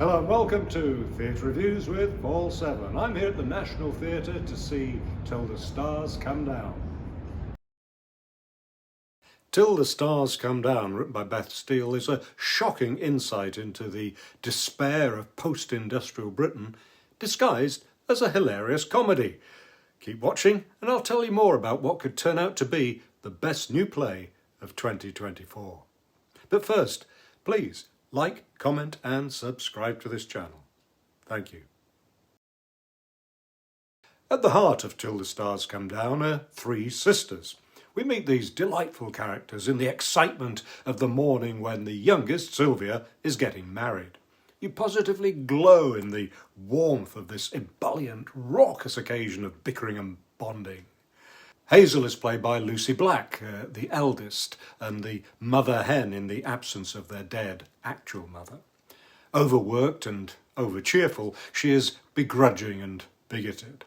Hello and welcome to Theatre Reviews with Paul 7. I'm here at the National Theatre to see Till the Stars Come Down. Till the Stars Come Down, written by Beth Steel, is a shocking insight into the despair of post-industrial Britain, disguised as a hilarious comedy. Keep watching and I'll tell you more about what could turn out to be the best new play of 2024. But first, please like, comment and subscribe to this channel. Thank you. At the heart of Till the Stars Come Down are three sisters. We meet these delightful characters in the excitement of the morning when the youngest, Sylvia, is getting married. You positively glow in the warmth of this ebullient, raucous occasion of bickering and bonding. Hazel is played by Lucy Black, the eldest, and the mother hen in the absence of their dead actual mother. Overworked and over-cheerful, she is begrudging and bigoted.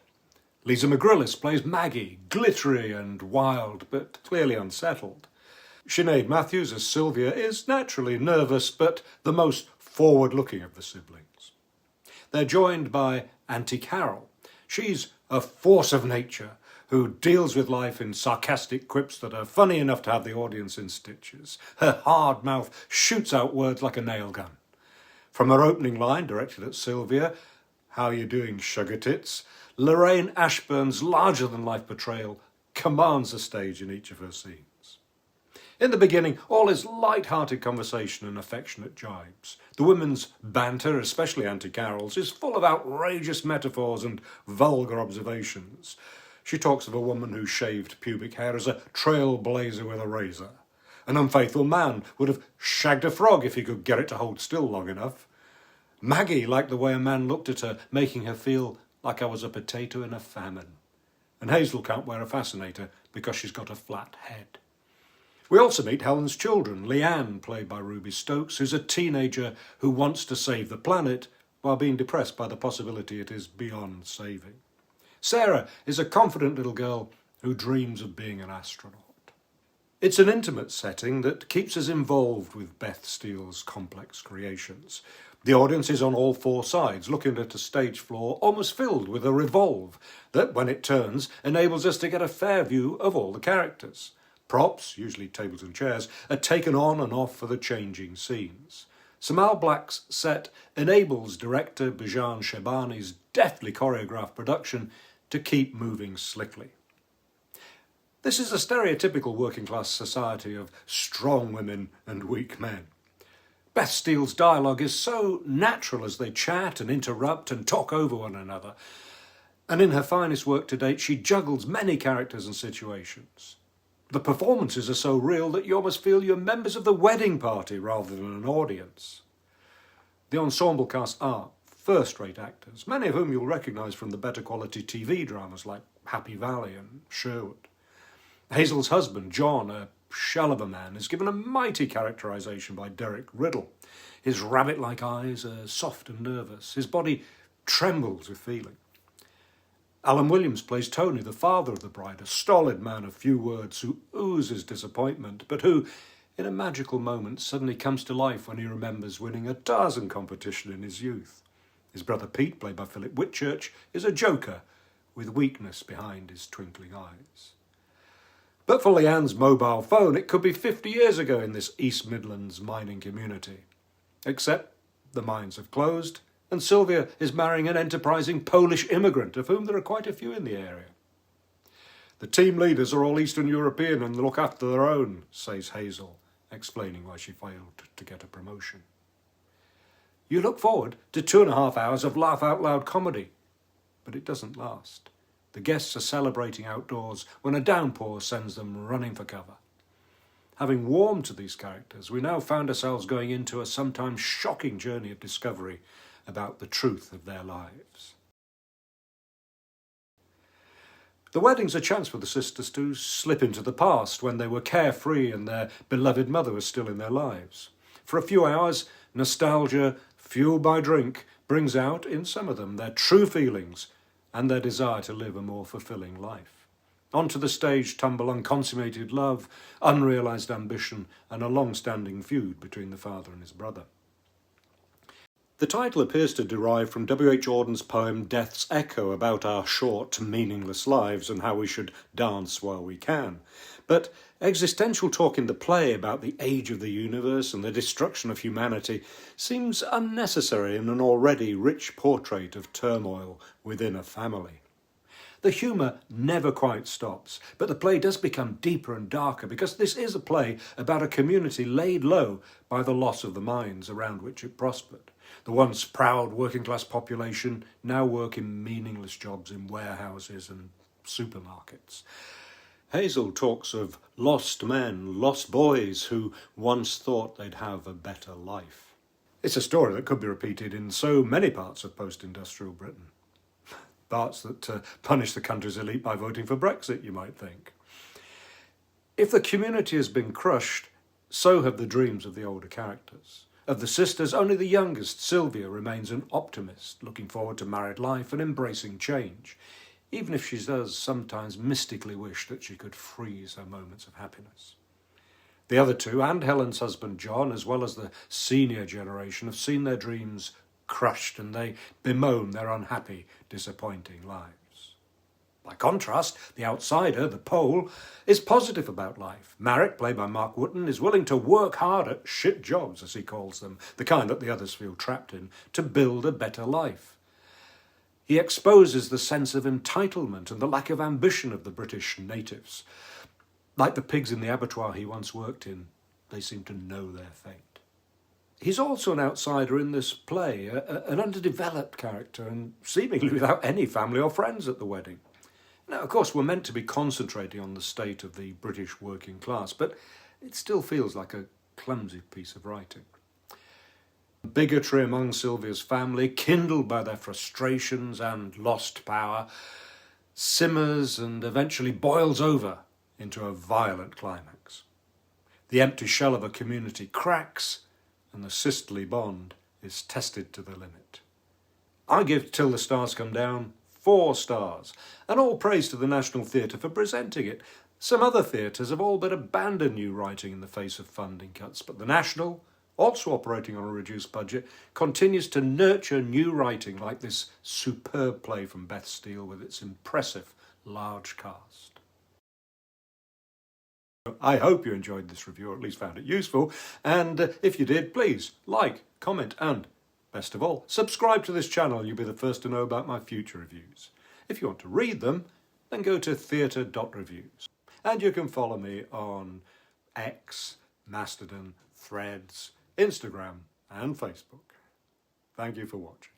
Lisa McGrillis plays Maggie, glittery and wild, but clearly unsettled. Sinéad Matthews as Sylvia is naturally nervous, but the most forward-looking of the siblings. They're joined by Auntie Carol. She's a force of nature, who deals with life in sarcastic quips that are funny enough to have the audience in stitches. Her hard mouth shoots out words like a nail gun. From her opening line, directed at Sylvia, "How you doing, sugar tits?" Lorraine Ashbourne's larger-than-life portrayal commands the stage in each of her scenes. In the beginning, all is light-hearted conversation and affectionate jibes. The women's banter, especially Auntie Carol's, is full of outrageous metaphors and vulgar observations. She talks of a woman who shaved pubic hair as a trailblazer with a razor. An unfaithful man would have shagged a frog if he could get it to hold still long enough. Maggie liked the way a man looked at her, making her feel like I was a potato in a famine. And Hazel can't wear a fascinator because she's got a flat head. We also meet Helen's children, Leanne, played by Ruby Stokes, who's a teenager who wants to save the planet while being depressed by the possibility it is beyond saving. Sarah is a confident little girl who dreams of being an astronaut. It's an intimate setting that keeps us involved with Beth Steel's complex creations. The audience is on all four sides, looking at a stage floor almost filled with a revolve that, when it turns, enables us to get a fair view of all the characters. Props, usually tables and chairs, are taken on and off for the changing scenes. Samal Blak's set enables director Bijan Sheibani's deftly choreographed production to keep moving slickly. This is a stereotypical working-class society of strong women and weak men. Beth Steel's dialogue is so natural as they chat and interrupt and talk over one another. And in her finest work to date, she juggles many characters and situations. The performances are so real that you almost feel you're members of the wedding party rather than an audience. The ensemble cast are first-rate actors, many of whom you'll recognise from the better quality TV dramas like Happy Valley and Sherwood. Hazel's husband, John, a shell of a man, is given a mighty characterisation by Riddell. His rabbit-like eyes are soft and nervous. His body trembles with feeling. Alan Williams plays Tony, the father of the bride, a stolid man of few words who oozes disappointment, but who, in a magical moment, suddenly comes to life when he remembers winning a Tarzan competition in his youth. His brother Pete, played by Whitchurch, is a joker with weakness behind his twinkling eyes. But for Leanne's mobile phone, it could be 50 years ago in this East Midlands mining community. Except the mines have closed, and Sylvia is marrying an enterprising Polish immigrant, of whom there are quite a few in the area. "The team leaders are all Eastern European and look after their own," says Hazel, explaining why she failed to get a promotion. You look forward to 2.5 hours of laugh-out-loud comedy, but it doesn't last. The guests are celebrating outdoors when a downpour sends them running for cover. Having warmed to these characters, we now found ourselves going into a sometimes shocking journey of discovery about the truth of their lives. The wedding's a chance for the sisters to slip into the past when they were carefree and their beloved mother was still in their lives. For a few hours, nostalgia, fueled by drink, brings out, in some of them, their true feelings and their desire to live a more fulfilling life. Onto the stage tumble unconsummated love, unrealised ambition, and a long-standing feud between the father and his brother. The title appears to derive from W.H. Auden's poem Death's Echo, about our short, meaningless lives and how we should dance while we can. But existential talk in the play about the age of the universe and the destruction of humanity seems unnecessary in an already rich portrait of turmoil within a family. The humour never quite stops, but the play does become deeper and darker because this is a play about a community laid low by the loss of the mines around which it prospered. The once proud working-class population now work in meaningless jobs in warehouses and supermarkets. Hazel talks of lost men, lost boys who once thought they'd have a better life. It's a story that could be repeated in so many parts of post-industrial Britain. Parts that punish the country's elite by voting for Brexit, you might think. If the community has been crushed, so have the dreams of the older characters. Of the sisters, only the youngest, Sylvia, remains an optimist, looking forward to married life and embracing change, even if she does sometimes mystically wish that she could freeze her moments of happiness. The other two, and Helen's husband John, as well as the senior generation, have seen their dreams crushed, and they bemoan their unhappy, disappointing lives. By contrast, the outsider, the Pole, is positive about life. Marek, played by Marc Wootton, is willing to work hard at shit jobs, as he calls them, the kind that the others feel trapped in, to build a better life. He exposes the sense of entitlement and the lack of ambition of the British natives. Like the pigs in the abattoir he once worked in, they seem to know their fate. He's also an outsider in this play, an underdeveloped character, and seemingly without any family or friends at the wedding. Now, of course, we're meant to be concentrating on the state of the British working class, but it still feels like a clumsy piece of writing. Bigotry among Sylvia's family, kindled by their frustrations and lost power, simmers and eventually boils over into a violent climax. The empty shell of a community cracks, and the sisterly bond is tested to the limit. I give Till the Stars Come Down 4 stars, and all praise to the National Theatre for presenting it. Some other theatres have all but abandoned new writing in the face of funding cuts, but the National, also operating on a reduced budget, continues to nurture new writing like this superb play from Beth Steel with its impressive large cast. I hope you enjoyed this review, or at least found it useful, and if you did, please like, comment and, best of all, subscribe to this channel and you'll be the first to know about my future reviews. If you want to read them, then go to Theatre.Reviews, and you can follow me on X, Mastodon, Threads, Instagram and Facebook. Thank you for watching.